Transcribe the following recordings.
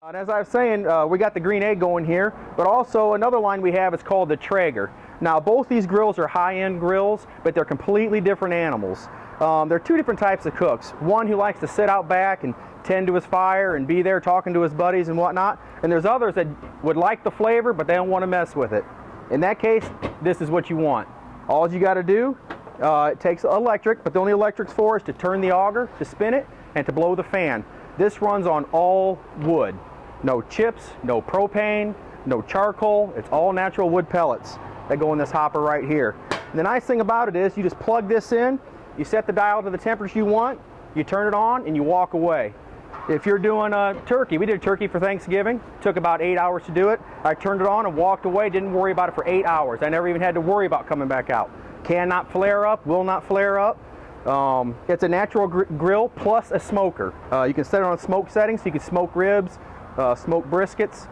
And as I was saying, we got the green egg going here, but also another line we have is called the Traeger. Now both these grills are high-end grills, but they're completely different animals. They're two different types of cooks. One who likes to sit out back and tend to his fire and be there talking to his buddies and whatnot, and there's others that would like the flavor, but they don't want to mess with it. In that case, this is what you want. All you got to do, it takes electric, but the only electric's for is to turn the auger, to spin it, and to blow the fan. This runs on all wood. No chips, no propane, no charcoal. It's all natural wood pellets that go in this hopper right here. And the nice thing about it is you just plug this in, you set the dial to the temperature you want, you turn it on, and you walk away. If you're doing a turkey, we did turkey for Thanksgiving, took about 8 hours to do it. I turned it on and walked away, didn't worry about it for 8 hours. I never even had to worry about coming back out. Cannot flare up, will not flare up. It's a natural grill plus a smoker. You can set it on smoke settings, so you can smoke ribs, smoke briskets.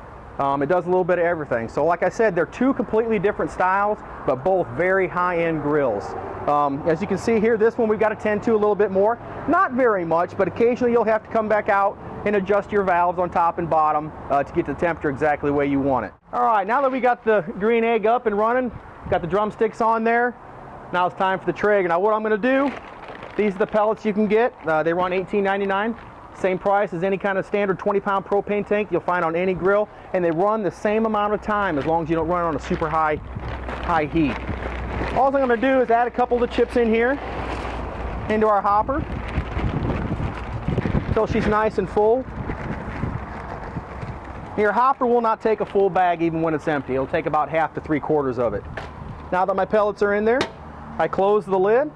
It does a little bit of everything. So like I said, they're two completely different styles, but both very high-end grills. As you can see here, this one we've got to tend to a little bit more. Not very much, but occasionally you'll have to come back out and adjust your valves on top and bottom to get the temperature exactly the way you want it. All right, now that we got the green egg up and running, got the drumsticks on there, now it's time for the Traeger. Now what I'm going to do, these are the pellets you can get. They run $18.99. Same price as any kind of standard 20-pound propane tank you'll find on any grill, and they run the same amount of time as long as you don't run on a super high heat. All I'm going to do is add a couple of the chips in here into our hopper until she's nice and full. Your hopper will not take a full bag even when it's empty. It'll take about half to 3/4 of it. Now that my pellets are in there, I close the lid.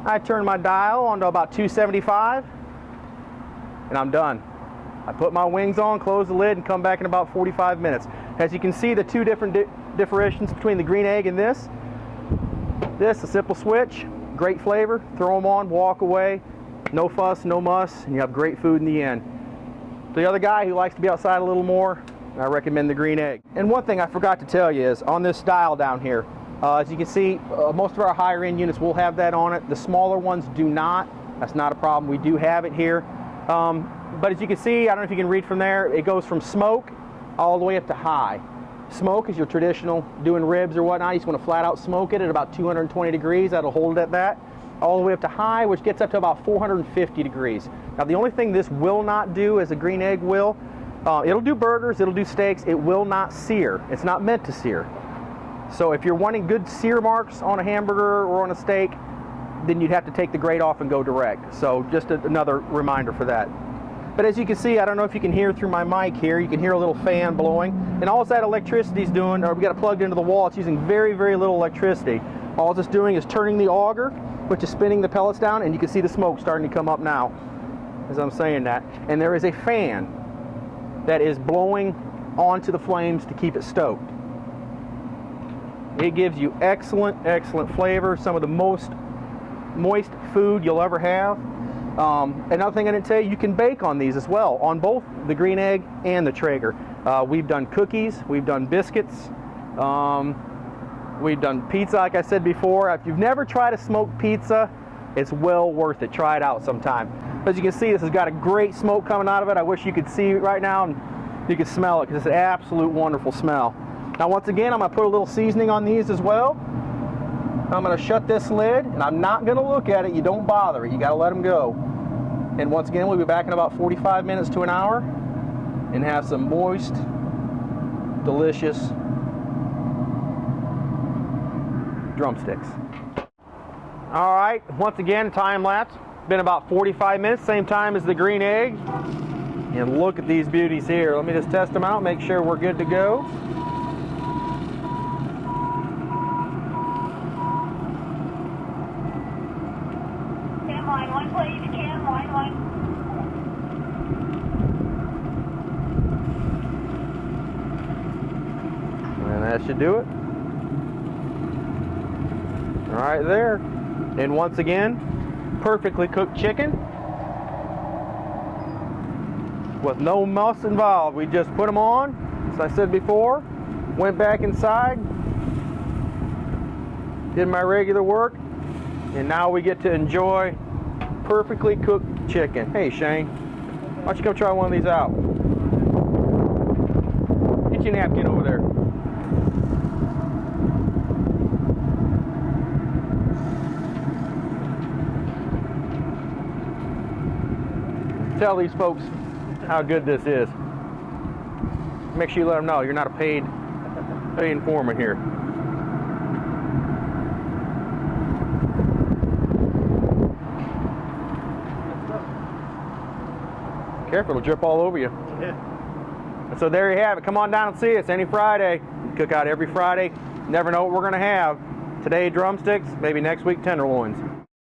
I turn my dial on to about 275. And I'm done. I put my wings on, close the lid, and come back in about 45 minutes. As you can see, the two different differentiations between the green egg and this. This, a simple switch, great flavor, throw them on, walk away, no fuss, no muss, and you have great food in the end. For the other guy who likes to be outside a little more, I recommend the green egg. And one thing I forgot to tell you is on this dial down here, as you can see, most of our higher end units will have that on it. The smaller ones do not. That's not a problem. We do have it here. But as you can see, I don't know if you can read from there, it goes from smoke all the way up to high. Smoke is your traditional doing ribs or whatnot. You just want to flat out smoke it at about 220 degrees. That'll hold it at that. All the way up to high, which gets up to about 450 degrees. Now the only thing this will not do, as a green egg will, it'll do burgers, it'll do steaks, it will not sear. It's not meant to sear. So if you're wanting good sear marks on a hamburger or on a steak, then you'd have to take the grate off and go direct. So just another reminder for that. But as you can see, I don't know if you can hear through my mic here, you can hear a little fan blowing. And all that electricity's doing, or we got it plugged into the wall, it's using very, very little electricity. All it's doing is turning the auger, which is spinning the pellets down, and you can see the smoke starting to come up now as I'm saying that. And there is a fan that is blowing onto the flames to keep it stoked. It gives you excellent, excellent flavor, some of the most moist food you'll ever have. Another thing I didn't tell you, you can bake on these as well, on both the green egg and the Traeger. We've done cookies, we've done biscuits, we've done pizza, like I said before. If you've never tried a smoked pizza, it's well worth it. Try it out sometime. As you can see, this has got a great smoke coming out of it. I wish you could see it right now and you could smell it, because it's an absolute wonderful smell. Now once again, I'm going to put a little seasoning on these as well. I'm going to shut this lid, and I'm not going to look at it. You don't bother it. You got to let them go. And once again, we'll be back in about 45 minutes to an hour and have some moist, delicious drumsticks. All right, once again, time lapse. Been about 45 minutes, same time as the green egg. And look at these beauties here. Let me just test them out, make sure we're good to go. Line one, please. Cam, line one. And that should do it. Right there. And once again, perfectly cooked chicken with no muss involved. We just put them on, as I said before, went back inside, did my regular work, and now we get to enjoy perfectly cooked chicken. Hey Shane, why don't you come try one of these out? Get you a napkin over there. Tell these folks how good this is. Make sure you let them know you're not a paid informant here. Careful, it'll drip all over you. Yeah. So there you have it. Come on down and see us any Friday. We cook out every Friday. Never know what we're going to have. Today, drumsticks. Maybe next week, tenderloins.